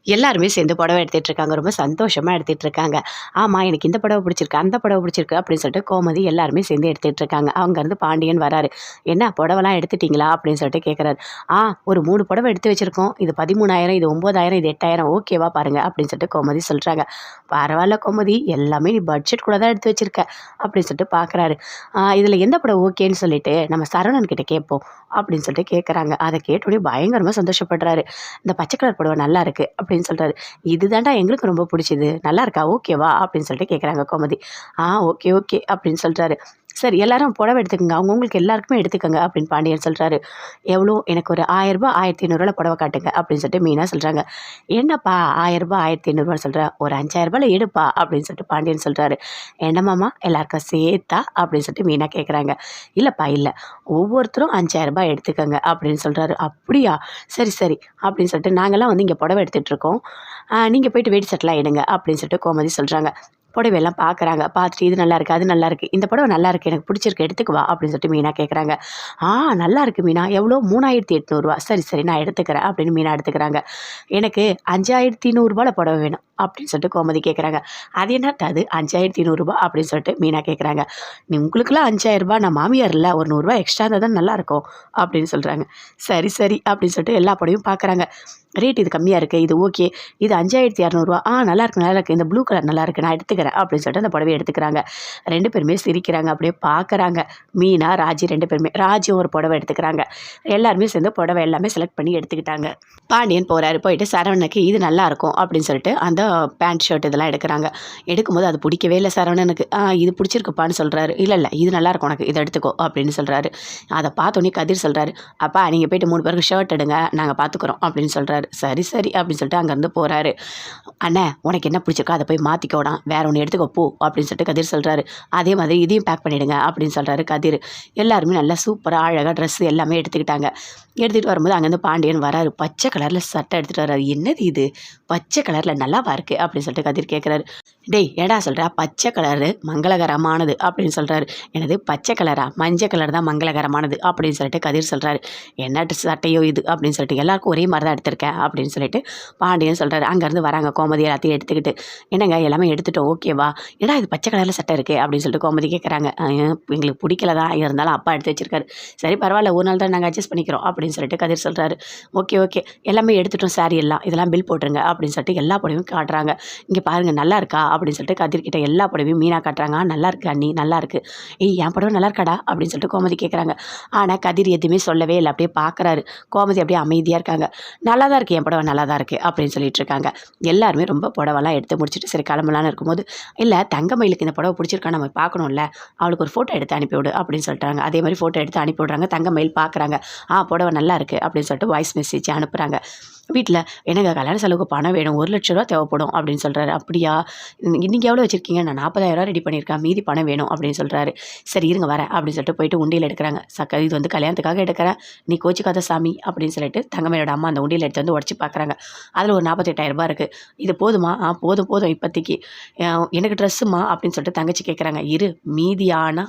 எல்லாருமே சேர்ந்து புடவை எடுத்துட்டு இருக்காங்க. ரொம்ப சந்தோஷமா எடுத்துட்டு இருக்காங்க. ஆமா, எனக்கு இந்த புடவை பிடிச்சிருக்கு, அந்த புடவை பிடிச்சிருக்கு அப்படின்னு சொல்லிட்டு கோமதி எல்லாருமே சேர்ந்து எடுத்துட்டு இருக்காங்க. அங்கருந்து பாண்டியன் வராரு. "என்ன புடவைலாம் எடுத்துட்டீங்களா?" அப்படின்னு சொல்லிட்டு கேட்குறாரு. ஒரு 3 புடவை எடுத்து வச்சிருக்கோம். இது 13,000, இது 9,000, இது 8,000 ஓகேவா பாருங்க" அப்படின்னு சொல்லிட்டு கோமதி சொல்றாங்க. "பரவால்ல கோமதி, எல்லாமே நீ பட்ஜெட் கூட தான் எடுத்து வச்சிருக்க" அப்படின்னு சொல்லிட்டு பார்க்குறாரு. "இதில எந்த புடவை ஓகேன்னு சொல்லிட்டு நம்ம சரவணன் கிட்ட கேட்போம்" அப்படின்னு சொல்லிட்டு கேட்குறாங்க. அத கேட்டோனே பயங்கரமா சந்தோஷப்படுறாரு. "இந்த பச்சை கலர் புடவை நல்லா இருக்கு" அப்படின்னு சொல்றாரு. "இதுதான்டா எங்களுக்கு ரொம்ப புடிச்சது. நல்லா இருக்கா? ஓகேவா?" அப்படின்னு சொல்லிட்டு கேட்குறாங்க கோமதி. ஓகே, ஓகே" அப்படின்னு சொல்றாரு. "சரி எல்லாரும் புடவை எடுத்துக்கங்க. அவங்கவங்களுக்கு எல்லாருக்குமே எடுத்துக்கங்க" அப்படின்னு பாண்டியன் சொல்றாரு. "எவ்வளோ? எனக்கு ஒரு ரூ. 1000 ரூ. 1500 புடவை காட்டுங்க" அப்படின்னு சொல்லிட்டு மீனா சொல்றாங்க. "என்னப்பா ரூ. 1000 ரூ. 1500 சொல்ற? ஒரு ரூ. 5000 எடுப்பா" அப்படின்னு சொல்லிட்டு பாண்டியன் சொல்றாரு. "என்ன மாமா எல்லாருக்கும் சேர்த்தா?" அப்படின்னு சொல்லிட்டு மீனா கேட்குறாங்க. "இல்லப்பா இல்ல. ஒவ்வொருத்தரும் ரூ. 5000 எடுத்துக்கங்க" அப்படின்னு சொல்றாரு. "அப்படியா? சரி, சரி" அப்படின்னு சொல்லிட்டு நாங்கலாம் வந்து இங்க புடவை எடுத்துட்டு இருக்கோம். நீங்க போயிட்டு வேட்டி சட்டைலாம் எடுங்க அப்படின்னு சொல்லிட்டு கோமதி சொல்றாங்க. புடவையெல்லாம் பார்க்குறாங்க. பார்த்துட்டு இது நல்லாயிருக்கு, அது நல்லாயிருக்கு. இந்த புடவை நல்லாயிருக்கு. எனக்கு பிடிச்சிருக்கு. எடுத்துக்கவா? அப்படின்னு சொல்லிட்டு மீனா கேட்குறாங்க. நல்லாயிருக்கு மீனா. எவ்வளோ? ரூ. 3800. சரி, சரி நான் எடுத்துக்கிறேன் அப்படின்னு மீனா எடுத்துக்கிறாங்க. எனக்கு ரூ. 5100 புடவை வேணும் அப்படின்னு சொல்லிட்டு கோமதி கேட்குறாங்க. அது என்னத்த அது ரூ. 5500 அப்படின்னு சொல்லிட்டு மீனா கேட்குறாங்க. உங்களுக்குலாம் ரூ. 5000 நான் மாமியார் இல்ல. ஒரு ரூ. 100 எக்ஸ்ட்ரா இருந்தா தான் நல்லாயிருக்கும் அப்படின்னு சொல்றாங்க. சரி, சரி அப்படின்னு சொல்லிட்டு எல்லா புடவையும் பார்க்குறாங்க. ரேட் இது கம்மியா இருக்கு. இது ஓகே. இது ரூ. 5200. நல்லாயிருக்கு, நல்லாயிருக்கு. இந்த ப்ளூ கலர் நல்லாயிருக்கு. நான் எடுத்துக்கிறேன் அப்படின்னு சொல்லிட்டு அந்த புடவைய எடுத்துக்கிறாங்க. 2 பேருமே சிரிக்கிறாங்க. அப்படியே பார்க்குறாங்க. மீனா, ராஜி 2 பேருமே. ராஜியும் ஒரு புடவை எடுத்துக்கிறாங்க. எல்லாருமே சேர்ந்து புடவை எல்லாமே செலக்ட் பண்ணி எடுத்துக்கிட்டாங்க. பாண்டியன் போறாரு. போயிட்டு சரவணனுக்கு இது நல்லாயிருக்கும் அப்படின்னு சொல்லிட்டு அந்த பேண்ட், ஷர்ட் இதெல்லாம் எடுக்குறாங்க. எடுக்கும்போது அது பிடிக்கவே இல்ல சரவணனுக்கு. இது பிடிச்சிருக்குப்பான்னு சொல்றாரு. இல்ல, இல்ல இது நல்லாயிருக்கும் உனக்கு. இத எடுத்துக்கோ அப்படின்னு சொல்றாரு. அத பார்த்தோனே கதிர் சொல்றாரு. "அப்பா நீங்க போயிட்டு 3 பேருக்கு ஷர்ட் எடுங்க. நாங்க பார்த்துக்குறோம்" அப்படின்னு சொல்றாரு. "சரி, சரி" அப்படின்னு சொல்லிட்டு அங்கேருந்து போறாரு. "அண்ணே உனக்கு என்ன பிடிச்சிருக்கோ அத போய் மாத்திக்கோடா. வேற ஒண்ணு எடுத்துக்கோ போ" அப்படின்னு சொல்லிட்டு கதிர் சொல்றாரு. "அதே மாதிரி இதையும் பேக் பண்ணிடுங்க" அப்படின்னு சொல்றாரு கதிர். எல்லாருமே நல்லா சூப்பரா அழகா ட்ரெஸ் எல்லாமே எடுத்துக்கிட்டாங்க. எடுத்துட்டு வரும்போது அங்கேருந்து பாண்டியன் வராரு. பச்சை கலர்ல சட்டை எடுத்துட்டு வராரு. "என்னது இது? பச்சை கலர்ல நல்லாவா இருக்கு?" அப்படின்னு சொல்லிட்டு கதிர் கேட்குறாரு. "டேய் என்னடா சொல்ற? பச்சை கலரு மங்களகரமானது" அப்படின்னு சொல்றாரு. "என்னது பச்சை கலரா? மஞ்சள் கலர் தான் மங்களகரமானது" அப்படின்னு சொல்லிட்டு கதிர் சொல்றாரு. "என்ன சட்டையோ இது" அப்படின்னு சொல்லிட்டு எல்லாருக்கும் ஒரே மாதிரி தான் எடுத்திருக்கேன் அப்படின்னு சொல்லிட்டு பாண்டியன் சொல்றாரு. அங்கேருந்து வராங்க கோமதி எல்லாத்தையும் எடுத்துக்கிட்டு. "என்னங்க எல்லாமே எடுத்துட்டோம் ஓகேவா? என்னடா இது பச்சை கலர்ல சட்டை இருக்கே" அப்படின்னு சொல்லிட்டு கோமதி கேட்குறாங்க. எங்களுக்கு பிடிக்கல தான், இருந்தாலும் அப்பா எடுத்து வச்சிருக்காரு. "சரி பரவாயில்ல, ஒரு நாள் தான் நாங்கள் அட்ஜஸ்ட் பண்ணிக்கிறோம்" அப்படின்னு சொல்லிட்டு கதிர் சொல்றாரு. "ஓகே, ஓகே எல்லாமே எடுத்துட்டோம் சாரி எல்லாம். இதெல்லாம் பில் போட்டுருங்க" அப்படின்னு சொல்லிட்டு எல்லா புடவையும் காட்டுறாங்க. "இங்கே பாருங்க நல்லா இருக்கா?" அப்படின்னு சொல்லிட்டு கதிர்கிட்ட எல்லா புடவையும் மீனா காட்டுறாங்க. நல்லா இருக்கு அண்ணி, நல்லா இருக்கு." "ஏய் என் புடவை நல்லா இருக்காடா?" அப்படின்னு சொல்லிட்டு கோமதி கேட்குறாங்க. ஆனா கதிர் எதுவுமே சொல்லவே இல்ல. அப்படியே பார்க்குறாரு. கோமதி அப்படியே அமைதியா இருக்காங்க. "நல்லா தான் இருக்கு, என் புடவை நல்லா தான் இருக்கு" அப்படின்னு சொல்லிட்டு இருக்காங்க. எல்லாருமே ரொம்ப புடவெல்லாம் எடுத்து முடிச்சுட்டு சரி கிளம்பலான்னு இருக்கும்போது, "இல்ல தங்கமயிலுக்கு இந்த புடவை பிடிச்சிருக்கா நம்ம பார்க்கணும்ல. அவளுக்கு ஒரு ஃபோட்டோ எடுத்து அனுப்பிவிடு" அப்படின்னு சொல்லிட்டாங்க. அதே மாதிரி ஃபோட்டோ எடுத்து அனுப்பி விடுறாங்க. தங்கமயில் பார்க்குறாங்க. புடவை நல்லா இருக்கு அப்படின்னு சொல்லிட்டு வாய்ஸ் மெசேஜ் அனுப்புறாங்க. வீட்ல "என்னங்க கல்யாண செலவுக்கு பணம் வேணும். ரூ. 1,00,000 தேவைப்படும்" அப்படின்னு சொல்றாரு. "அப்படியா? நீங்க எவ்வளோ வச்சிருக்கீங்க?" "நான் ரூ. 40,000 ரெடி பண்ணியிருக்கேன். மீதி பணம் வேணும்" அப்படின்னு சொல்றாரு. "சரி இருங்க வரேன்" அப்படின்னு சொல்லிட்டு போயிட்டு உண்டியல் எடுக்குறாங்க. "இது வந்து கல்யாணத்துக்காக எடுக்கிறேன். நீ கோச்சிக்காத சாமி" அப்படின்னு சொல்லிட்டு தங்கமயிலோட அம்மா அந்த உண்டியல் எடுத்து வந்து உடைச்சு பார்க்குறாங்க. அதில ஒரு ரூ. 48,000 இருக்கு. "இது போதுமா?" போதும் போதும் இப்போதைக்கு." எனக்கு ட்ரெஸ்ஸுமா" அப்படின்னு சொல்லிட்டு தங்கச்சி கேட்குறாங்க. "இரு மீதி ஆனா